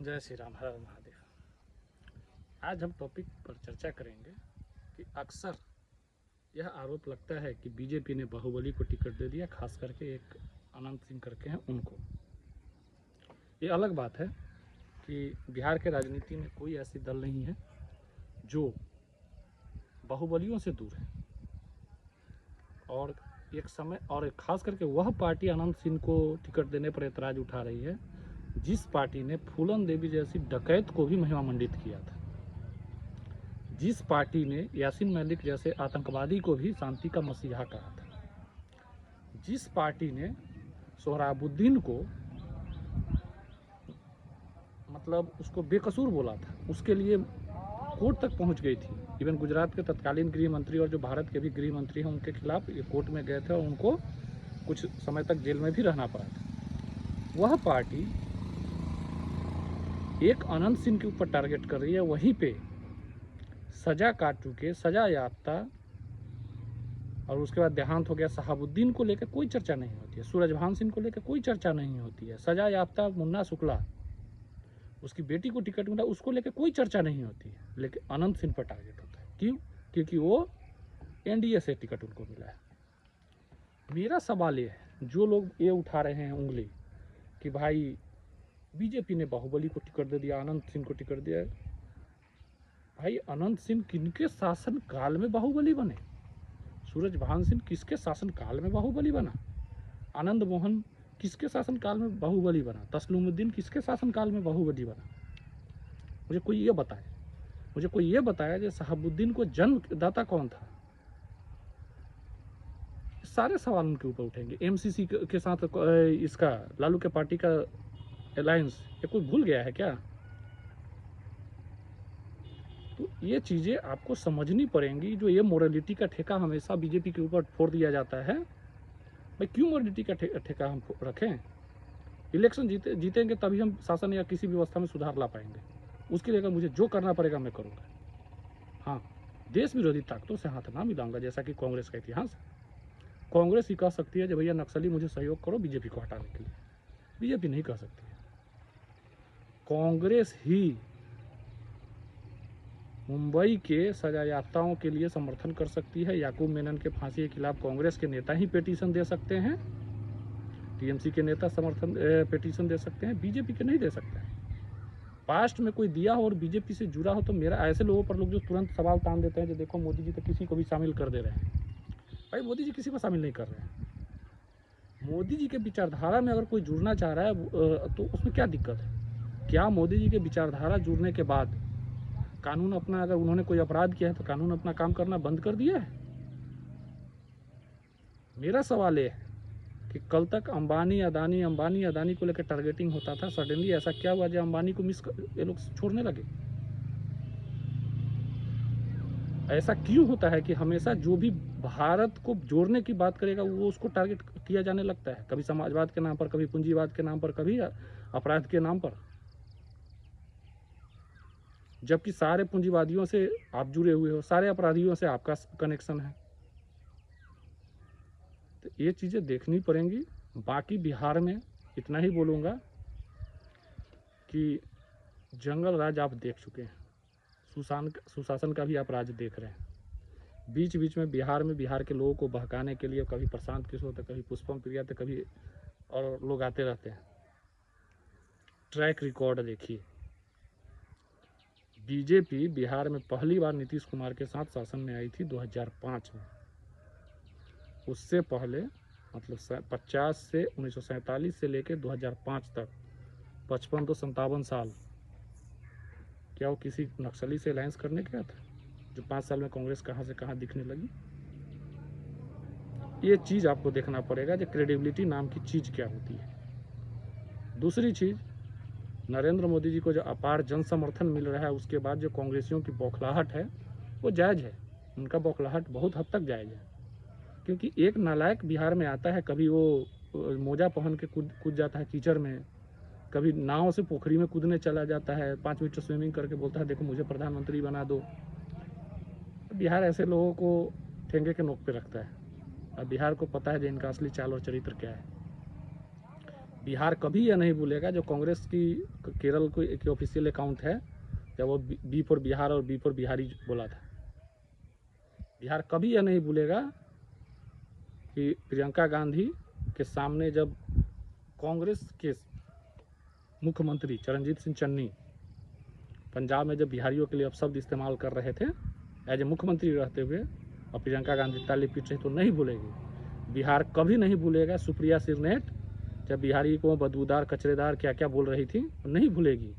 जय श्री राम, हर हर महादेव। आज हम टॉपिक पर चर्चा करेंगे कि अक्सर यह आरोप लगता है कि बीजेपी ने बाहुबली को टिकट दे दिया, खास करके एक अनंत सिंह करके हैं उनको। ये अलग बात है कि बिहार के राजनीति में कोई ऐसी दल नहीं है जो बाहुबलियों से दूर है, और एक समय और खास करके वह पार्टी अनंत सिंह को टिकट देने पर ऐतराज़ उठा रही है जिस पार्टी ने फूलन देवी जैसी डकैत को भी महिमा मंडित किया था, जिस पार्टी ने यासीन मलिक जैसे आतंकवादी को भी शांति का मसीहा कहा था, जिस पार्टी ने सोहराबुद्दीन को मतलब उसको बेकसूर बोला था, उसके लिए कोर्ट तक पहुंच गई थी। इवन गुजरात के तत्कालीन गृह मंत्री और जो भारत के भी गृह मंत्री हैं उनके खिलाफ ये कोर्ट में गए थे और उनको कुछ समय तक जेल में भी रहना पड़ा था। वह पार्टी एक अनंत सिंह के ऊपर टारगेट कर रही है, वहीं पे सजा काट चुके, सजा याफ्ता और उसके बाद देहांत हो गया शहाबुद्दीन को लेकर कोई चर्चा नहीं होती है, सूरजभान सिंह को लेकर कोई चर्चा नहीं होती है, सजा याफ्ता मुन्ना शुक्ला उसकी बेटी को टिकट मिला उसको लेकर कोई चर्चा नहीं होती है, लेकिन अनंत सिंह पर टारगेट होता है। क्यों? क्योंकि वो एनडीए से टिकट उनको मिला है। मेरा सवाल ये है, जो लोग ये उठा रहे हैं उंगली कि भाई बीजेपी ने बाहुबली को टिकट दे दिया, अनंत सिंह को टिकट दिया, भाई अनंत सिंह किनके शासन काल में बाहुबली बने? सूरजभान सिंह किसके शासन काल में बाहुबली बना? आनंद मोहन किसके शासन काल में बाहुबली बना? तस्लीमुद्दीन किसके शासन काल में बाहुबली बना? मुझे कोई ये बताए, मुझे कोई ये बताया कि शहाबुद्दीन को जन्मदाता कौन था? सारे सवाल उनके ऊपर उठेंगे। एमसीसी के साथ इसका लालू के पार्टी का अलायंस, ये कोई भूल गया है क्या? तो ये चीज़ें आपको समझनी पड़ेंगी। जो ये मोरालिटी का ठेका हमेशा बीजेपी के ऊपर फोड़ दिया जाता है, भाई क्यों मोरालिटी का ठेका हम रखें? इलेक्शन जीतेंगे तभी हम शासन या किसी व्यवस्था में सुधार ला पाएंगे। उसके लिए मुझे जो करना पड़ेगा मैं करूँगा। हाँ, देश विरोधी ताकतों से हाथ ना मिलाऊंगा, जैसा कि कांग्रेस का इतिहास है। कांग्रेस ही कह सकती है कि भैया नक्सली मुझे सहयोग करो बीजेपी को हटाने के लिए, बीजेपी नहीं कह सकती है। कांग्रेस ही मुंबई के सजायाफ्ताओं के लिए समर्थन कर सकती है। याकूब मेनन के फांसी के खिलाफ कांग्रेस के नेता ही पिटीशन दे सकते हैं, टीएमसी के नेता समर्थन पिटीशन दे सकते हैं, बीजेपी के नहीं दे सकते हैं। पास्ट में कोई दिया हो और बीजेपी से जुड़ा हो तो मेरा ऐसे लोगों पर लोग जो तुरंत सवाल तान देते हैं कि देखो मोदी जी तो किसी को भी शामिल कर दे रहे हैं, भाई मोदी जी किसी को शामिल नहीं कर रहे हैं। मोदी जी के विचारधारा में अगर कोई जुड़ना चाह रहा है तो उसमें क्या दिक्कत है? क्या मोदी जी के विचारधारा जुड़ने के बाद कानून अपना, अगर उन्होंने कोई अपराध किया है तो कानून अपना काम करना बंद कर दिया है? मेरा सवाल ये है कि कल तक अंबानी अदानी को लेकर टारगेटिंग होता था, सडनली ऐसा क्या हुआ जो अंबानी को ये लोग छोड़ने लगे? ऐसा क्यों होता है कि हमेशा जो भी भारत को जोड़ने की बात करेगा वो उसको टारगेट किया जाने लगता है, कभी समाजवाद के नाम पर, कभी पूंजीवाद के नाम पर, कभी अपराध के नाम पर, जबकि सारे पूंजीवादियों से आप जुड़े हुए हो, सारे अपराधियों से आपका कनेक्शन है। तो ये चीज़ें देखनी पड़ेंगी। बाकी बिहार में इतना ही बोलूँगा कि जंगल राज आप देख चुके हैं, सुशासन का भी आप राज देख रहे हैं। बीच बीच में बिहार के लोगों को बहकाने के लिए कभी प्रशांत किशोर तो कभी पुष्पम प्रिया तो कभी और लोग आते रहते हैं। ट्रैक रिकॉर्ड देखिए, बीजेपी बिहार में पहली बार नीतीश कुमार के साथ शासन में आई थी 2005 में। उससे पहले मतलब 50 से 1947 से लेकर 2005 तक 55 तो 57 साल क्या वो किसी नक्सली से अलायंस करने गया था? जो 5 साल में कांग्रेस कहाँ से कहाँ दिखने लगी। ये चीज़ आपको देखना पड़ेगा कि क्रेडिबिलिटी नाम की चीज़ क्या होती है। दूसरी चीज़, नरेंद्र मोदी जी को जो अपार जन समर्थन मिल रहा है, उसके बाद जो कांग्रेसियों की बौखलाहट है वो जायज़ है। उनका बौखलाहट बहुत हद तक जायज़ है, क्योंकि एक नालायक बिहार में आता है, कभी वो मोजा पहन के कूद जाता है कीचड़ में, कभी नाव से पोखरी में कूदने चला जाता है, 5 मीटर स्विमिंग करके बोलता है देखो मुझे प्रधानमंत्री बना दो। बिहार ऐसे लोगों को ठेंगे के नोक पे रखता है। अब बिहार को पता है कि इनका असली चाल और चरित्र क्या है। बिहार कभी यह नहीं भूलेगा जो कांग्रेस की केरल को एक ऑफिशियल अकाउंट है, जब वो बी फॉर बिहार और बी फॉर बिहारी बोला था। बिहार कभी यह नहीं भूलेगा कि प्रियंका गांधी के सामने जब कांग्रेस के मुख्यमंत्री चरणजीत सिंह चन्नी पंजाब में जब बिहारियों के लिए अपशब्द इस्तेमाल कर रहे थे एज ए मुख्यमंत्री रहते हुए, और प्रियंका गांधी ताली पीट रही, तो नहीं भूलेगी। बिहार कभी नहीं भूलेगा सुप्रिया सिरनेट जब बिहारी को बदबूदार कचरेदार क्या क्या बोल रही थी, नहीं भूलेगी।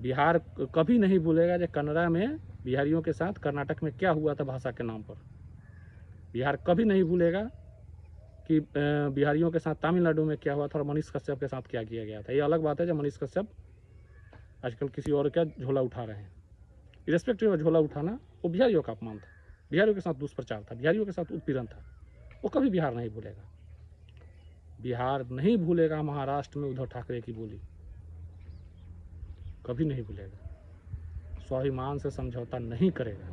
बिहार कभी नहीं भूलेगा जब कन्नड़ा में बिहारियों के साथ कर्नाटक में क्या हुआ था भाषा के नाम पर। बिहार कभी नहीं भूलेगा कि बिहारियों के साथ तमिलनाडु में क्या हुआ था और मनीष कश्यप के साथ क्या किया गया था। ये अलग बात है जब मनीष कश्यप आजकल किसी और का झोला उठा रहे हैं। इरेस्पेक्टिव ऑफ झोला उठाना, वो बिहारियों का अपमान था, बिहारियों के साथ दुष्प्रचार था, बिहारियों के साथ उत्पीड़न था। वो कभी बिहार नहीं भूलेगा। बिहार नहीं भूलेगा महाराष्ट्र में उद्धव ठाकरे की बोली, कभी नहीं भूलेगा। स्वाभिमान से समझौता नहीं करेगा।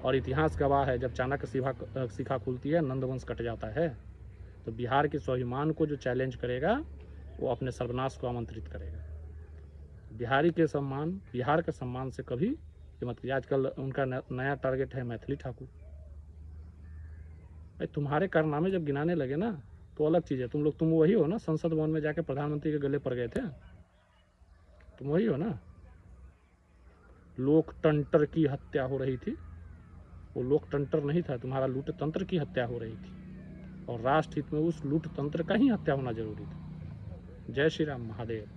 और इतिहास गवाह है, जब चाणक्य शिखा खुलती है, नंदवंश कट जाता है। तो बिहार के स्वाभिमान को जो चैलेंज करेगा वो अपने सर्वनाश को आमंत्रित करेगा। बिहारी के सम्मान, बिहार के सम्मान से कभी ये मत कीजिए। आजकल उनका नया टारगेट है मैथिली ठाकुर। भाई तुम्हारे कारनामे जब गिनाने लगे ना तो अलग चीज़ है। तुम वही हो ना, संसद भवन में जाके प्रधानमंत्री के गले पड़ गए थे, तुम वही हो ना। लोकतंत्र की हत्या हो रही थी, वो लोकतंत्र नहीं था, तुम्हारा लूटतंत्र की हत्या हो रही थी, और राष्ट्र हित में उस लूटतंत्र का ही हत्या होना जरूरी था। जय श्री राम, महादेव।